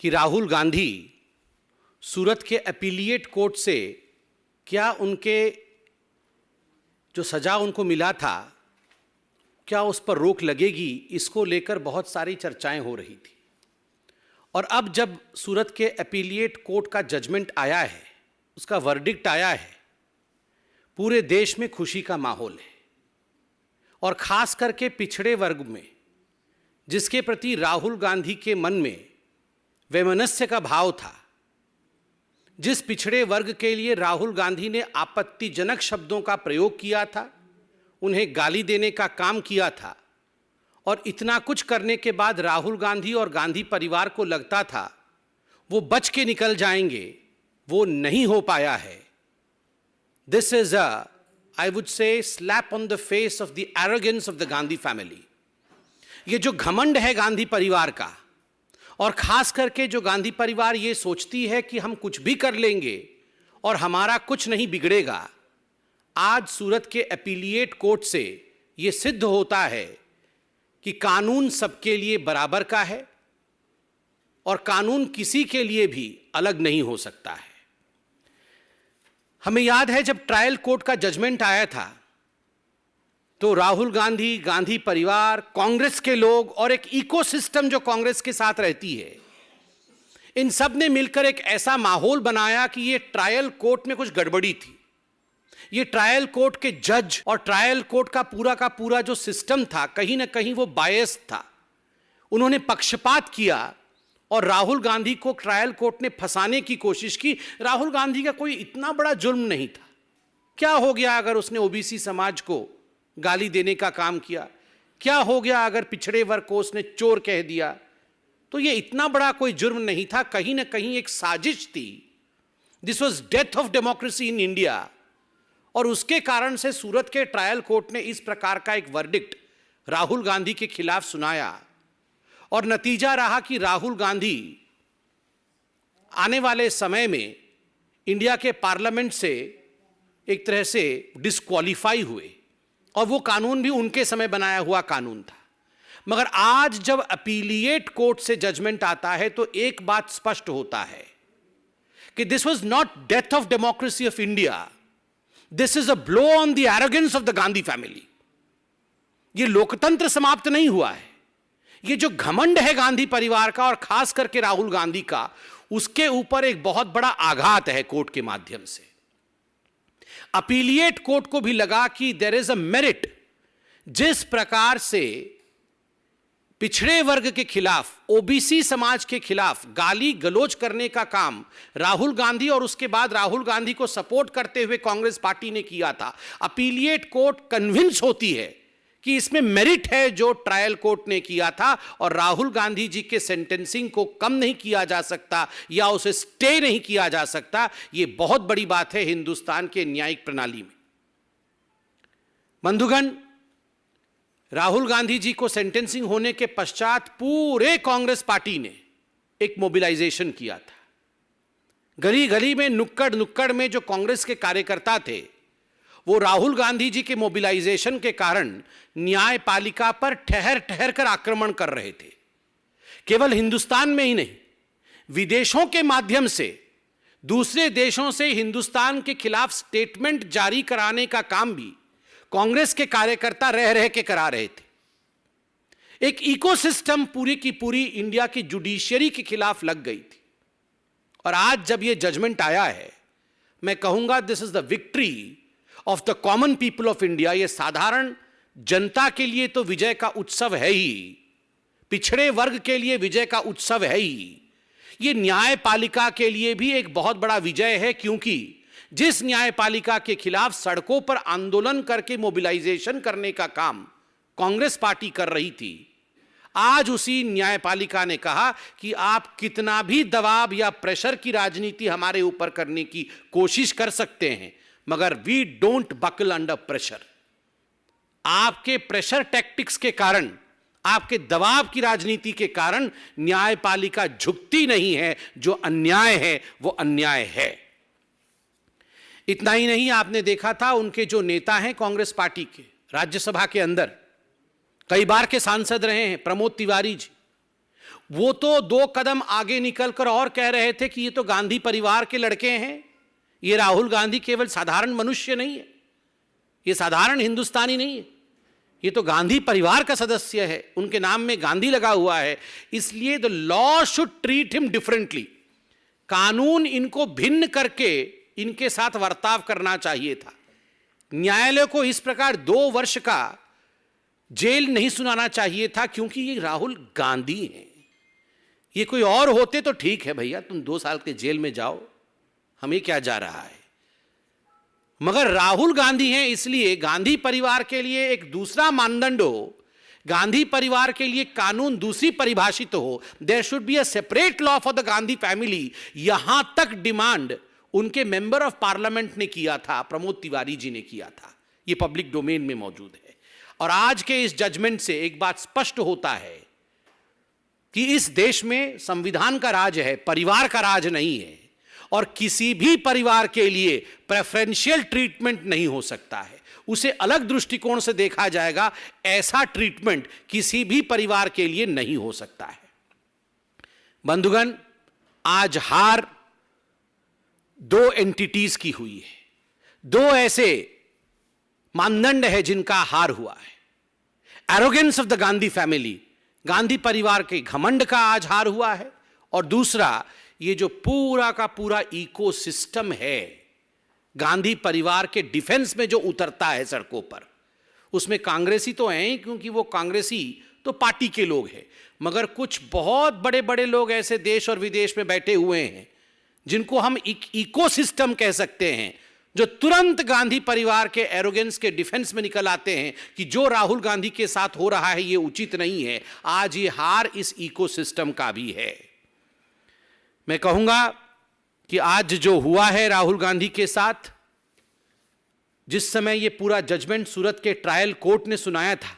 कि राहुल गांधी सूरत के appellate court से क्या उनके जो सजा उनको मिला था क्या उस पर रोक लगेगी, इसको लेकर बहुत सारी चर्चाएं हो रही थी। और अब जब सूरत के अपीलिएट कोर्ट का जजमेंट आया है, उसका वर्डिक्ट आया है, पूरे देश में खुशी का माहौल है। और खास करके पिछड़े वर्ग में, जिसके प्रति राहुल गांधी के मन में वैमनस्य का भाव था, जिस पिछड़े वर्ग के लिए राहुल गांधी ने आपत्तिजनक शब्दों का प्रयोग किया था, उन्हें गाली देने का काम किया था, और इतना कुछ करने के बाद राहुल गांधी और गांधी परिवार को लगता था वो बच के निकल जाएंगे, वो नहीं हो पाया है। This is I would say slap on the face of the arrogance of the Gandhi family. ये जो घमंड है गांधी परिवार का, और खास करके जो गांधी परिवार ये सोचती है कि हम कुछ भी कर लेंगे और हमारा कुछ नहीं बिगड़ेगा, आज सूरत के अपीलिएट कोर्ट से ये सिद्ध होता है कि कानून सबके लिए बराबर का है और कानून किसी के लिए भी अलग नहीं हो सकता है। हमें याद है जब ट्रायल कोर्ट का जजमेंट आया था तो राहुल गांधी, गांधी परिवार, कांग्रेस के लोग और एक इकोसिस्टम जो कांग्रेस के साथ रहती है, इन सब ने मिलकर एक ऐसा माहौल बनाया कि ये ट्रायल कोर्ट में कुछ गड़बड़ी थी। ये ट्रायल कोर्ट के जज और ट्रायल कोर्ट का पूरा जो सिस्टम था, कहीं ना कहीं वो बायस्ड था। उन्होंने पक्षपात किया और राहुल गांधी को ट्रायल कोर्ट ने फंसाने की कोशिश की। राहुल गांधी का कोई इतना बड़ा जुर्म नहीं था। क्या हो गया अगर उसने ओबीसी समाज को गाली देने का काम किया? क्या हो गया अगर पिछड़े वर्ग को उसने चोर कह दिया? तो ये इतना बड़ा कोई जुर्म नहीं था, कहीं ना कहीं एक साजिश थी। This was death of democracy in India. और उसके कारण से सूरत के ट्रायल कोर्ट ने इस प्रकार का एक वर्डिक्ट राहुल गांधी के खिलाफ सुनाया, और नतीजा रहा कि राहुल गांधी आने वाले समय में इंडिया के पार्लियामेंट से एक तरह से डिस्क्वालीफाई हुए, और वो कानून भी उनके समय बनाया हुआ कानून था। मगर आज जब अपीलिएट कोर्ट से जजमेंट आता है तो एक बात स्पष्ट होता है कि this was not death of democracy of India, this is a blow on the arrogance of the Gandhi family. ये लोकतंत्र समाप्त नहीं हुआ है। ये जो घमंड है गांधी परिवार का और खास करके राहुल गांधी का, उसके ऊपर एक बहुत बड़ा आघात है कोर्ट के माध्यम से। अपीलिएट कोर्ट को भी लगा कि देयर इज अ मेरिट। जिस प्रकार से पिछड़े वर्ग के खिलाफ, ओबीसी समाज के खिलाफ गाली गलौज करने का काम राहुल गांधी और उसके बाद राहुल गांधी को सपोर्ट करते हुए कांग्रेस पार्टी ने किया था, अपीलिएट कोर्ट कन्विंस होती है कि इसमें मेरिट है जो ट्रायल कोर्ट ने किया था, और राहुल गांधी जी के सेंटेंसिंग को कम नहीं किया जा सकता या उसे स्टे नहीं किया जा सकता। यह बहुत बड़ी बात है हिंदुस्तान के न्यायिक प्रणाली में। बंधुगण, राहुल गांधी जी को सेंटेंसिंग होने के पश्चात पूरे कांग्रेस पार्टी ने एक मोबिलाइजेशन किया था। गली गली में, नुक्कड़ नुक्कड़ में जो कांग्रेस के कार्यकर्ता थे, वो राहुल गांधी जी के मोबिलाइजेशन के कारण न्यायपालिका पर ठहर ठहर कर आक्रमण कर रहे थे। केवल हिंदुस्तान में ही नहीं, विदेशों के माध्यम से दूसरे देशों से हिंदुस्तान के खिलाफ स्टेटमेंट जारी कराने का काम भी कांग्रेस के कार्यकर्ता रह रह के करा रहे थे। एक इकोसिस्टम पूरी की पूरी इंडिया की जुडिशियरी के खिलाफ लग गई थी। और आज जब यह जजमेंट आया है, मैं कहूंगा this is the victory of the common people of India. यह साधारण जनता के लिए तो विजय का उत्सव है ही, पिछड़े वर्ग के लिए विजय का उत्सव है ही, यह न्यायपालिका के लिए भी एक बहुत बड़ा विजय है। क्योंकि जिस न्यायपालिका के खिलाफ सड़कों पर आंदोलन करके मोबिलाइजेशन करने का काम कांग्रेस पार्टी कर रही थी, आज उसी न्यायपालिका ने कहा कि आप कितना भी दबाव या प्रेशर की राजनीति हमारे ऊपर करने की कोशिश कर सकते हैं, मगर we don't buckle under pressure. आपके प्रेशर टैक्टिक्स के कारण, आपके दबाव की राजनीति के कारण न्यायपालिका झुकती नहीं है। जो अन्याय है वो अन्याय है। इतना ही नहीं, आपने देखा था उनके जो नेता हैं कांग्रेस पार्टी के, राज्यसभा के अंदर कई बार के सांसद रहे हैं, प्रमोद तिवारी जी, वो तो 2 कदम आगे निकलकर और कह रहे थे कि ये तो गांधी परिवार के लड़के हैं, ये राहुल गांधी केवल साधारण मनुष्य नहीं है, ये साधारण हिंदुस्तानी नहीं है, ये तो गांधी परिवार का सदस्य है, उनके नाम में गांधी लगा हुआ है, इसलिए the law should treat him differently. कानून इनको भिन्न करके इनके साथ बर्ताव करना चाहिए था। न्यायालय को इस प्रकार 2 वर्ष का जेल नहीं सुनाना चाहिए था, क्योंकि ये राहुल गांधी हैं। ये कोई और होते तो ठीक है भैया, तुम 2 साल के जेल में जाओ, हमें क्या जा रहा है, मगर राहुल गांधी हैं, इसलिए गांधी परिवार के लिए एक दूसरा मानदंड हो, गांधी परिवार के लिए कानून दूसरी परिभाषित हो। There should be a separate law for the Gandhi family. यहां तक डिमांड उनके मेंबर ऑफ पार्लियामेंट ने किया था, प्रमोद तिवारी जी ने किया था, ये पब्लिक डोमेन में मौजूद है। और आज के इस जजमेंट से एक बात स्पष्ट होता है कि इस देश में संविधान का राज है, परिवार का राज नहीं है, और किसी भी परिवार के लिए प्रेफरेंशियल ट्रीटमेंट नहीं हो सकता है, उसे अलग दृष्टिकोण से देखा जाएगा। ऐसा ट्रीटमेंट किसी भी परिवार के लिए नहीं हो सकता है। बंधुगण, आज हार 2 एंटिटीज की हुई है, 2 ऐसे मानदंड है जिनका हार हुआ है। Arrogance of the Gandhi family, Gandhi परिवार के घमंड का आज हार हुआ है, और दूसरा ये जो पूरा का पूरा इकोसिस्टम है गांधी परिवार के डिफेंस में जो उतरता है सड़कों पर, उसमें कांग्रेसी तो हैं, क्योंकि वो कांग्रेसी तो पार्टी के लोग हैं, मगर कुछ बहुत बड़े बड़े लोग ऐसे देश और विदेश में बैठे हुए हैं जिनको हम इकोसिस्टम कह सकते हैं, जो तुरंत गांधी परिवार के एरोगेंस के डिफेंस में निकल आते हैं कि जो राहुल गांधी के साथ हो रहा है ये उचित नहीं है। आज ये हार इस इकोसिस्टम का भी है। मैं कहूंगा कि आज जो हुआ है राहुल गांधी के साथ, जिस समय ये पूरा जजमेंट सूरत के ट्रायल कोर्ट ने सुनाया था,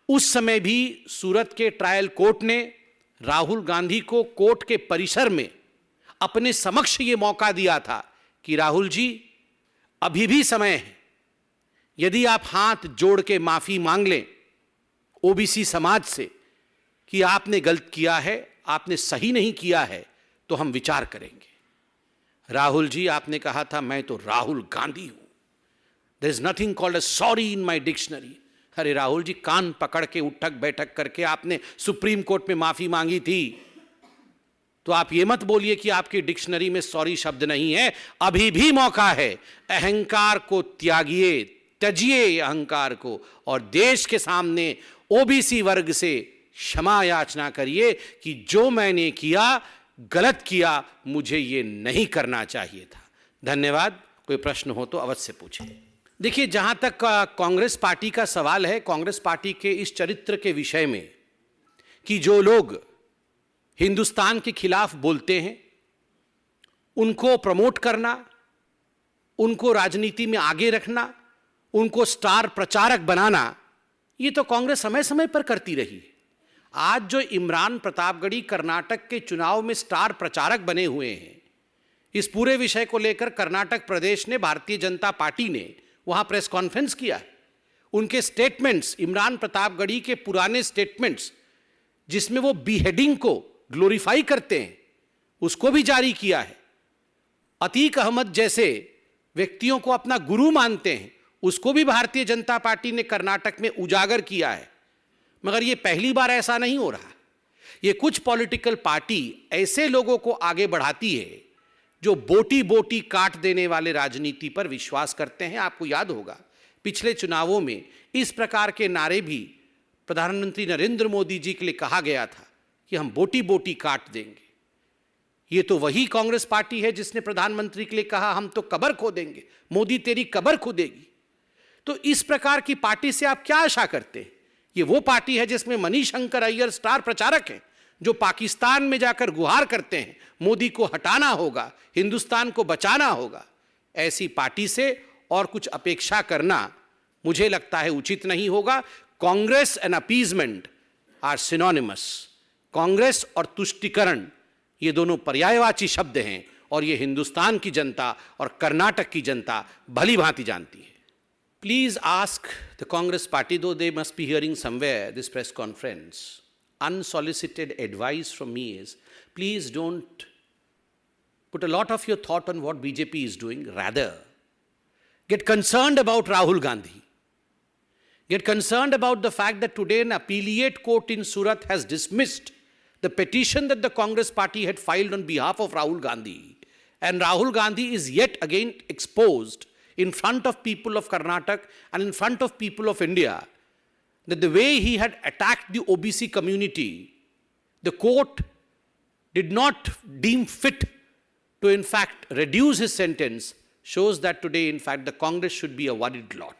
उस समय भी सूरत के ट्रायल कोर्ट ने राहुल गांधी को कोर्ट के परिसर में अपने समक्ष ये मौका दिया था कि राहुल जी, अभी भी समय है, यदि आप हाथ जोड़ के माफी मांग लें ओबीसी समाज से कि आपने गलत किया है, आपने सही नहीं किया है, तो हम विचार करेंगे। राहुल जी, आपने कहा था मैं तो राहुल गांधी हूं, there is nothing called a sorry in my dictionary. अरे राहुल जी, कान पकड़ के उठक बैठक करके आपने सुप्रीम कोर्ट में माफी मांगी थी, तो आप ये मत बोलिए कि आपकी डिक्शनरी में सॉरी शब्द नहीं है। अभी भी मौका है, अहंकार को त्यागिए, त्यजिए अहंकार को, और देश के सामने ओबीसी वर्ग से क्षमा याचना करिए कि जो मैंने किया, गलत किया, मुझे ये नहीं करना चाहिए था। धन्यवाद। कोई प्रश्न हो तो अवश्य पूछें। देखिए, जहां तक कांग्रेस पार्टी का सवाल है, कांग्रेस पार्टी के इस चरित्र के विषय में कि जो लोग हिंदुस्तान के खिलाफ बोलते हैं उनको प्रमोट करना, उनको राजनीति में आगे रखना, उनको स्टार प्रचारक बनाना, ये तो कांग्रेस समय समय पर करती रही है। आज जो इमरान प्रतापगढ़ी कर्नाटक के चुनाव में स्टार प्रचारक बने हुए हैं, इस पूरे विषय को लेकर कर्नाटक प्रदेश ने, भारतीय जनता पार्टी ने वहां प्रेस कॉन्फ्रेंस किया। उनके स्टेटमेंट्स, इमरान प्रतापगढ़ी के पुराने स्टेटमेंट्स जिसमें वो बीहेडिंग को ग्लोरीफाई करते हैं, उसको भी जारी किया है। अतीक अहमद जैसे व्यक्तियों को अपना गुरु मानते हैं, उसको भी भारतीय जनता पार्टी ने कर्नाटक में उजागर किया है। मगर ये पहली बार ऐसा नहीं हो रहा। ये कुछ पॉलिटिकल पार्टी ऐसे लोगों को आगे बढ़ाती है जो बोटी बोटी काट देने वाले राजनीति पर विश्वास करते हैं। आपको याद होगा पिछले चुनावों में इस प्रकार के नारे भी प्रधानमंत्री नरेंद्र मोदी जी के लिए कहा गया था कि हम बोटी बोटी काट देंगे। ये तो वही कांग्रेस पार्टी है जिसने प्रधानमंत्री के लिए कहा हम तो कब्र खोदेंगे, मोदी तेरी कब्र खोदेगी। तो इस प्रकार की पार्टी से आप क्या आशा करते हैं? ये वो पार्टी है जिसमें मनीशंकर अय्यर स्टार प्रचारक हैं, जो पाकिस्तान में जाकर गुहार करते हैं मोदी को हटाना होगा, हिंदुस्तान को बचाना होगा। ऐसी पार्टी से और कुछ अपेक्षा करना मुझे लगता है उचित नहीं होगा। Congress and appeasement are synonymous. Congress और तुष्टिकरण ये दोनों पर्यायवाची शब्द हैं, और ये हिंदुस्तान की जनता और कर्नाटक की जनता भली भांति जानती है। Please ask the Congress party, though they must be hearing somewhere this press conference, unsolicited advice from me is, please don't put a lot of your thought on what BJP is doing. Rather, get concerned about Rahul Gandhi. Get concerned about the fact that today an appellate court in Surat has dismissed the petition that the Congress party had filed on behalf of Rahul Gandhi. And Rahul Gandhi is yet again exposed in front of people of Karnataka and in front of people of India that the way he had attacked the OBC community, the court did not deem fit to in fact reduce his sentence, shows that today in fact the Congress should be a worried lot.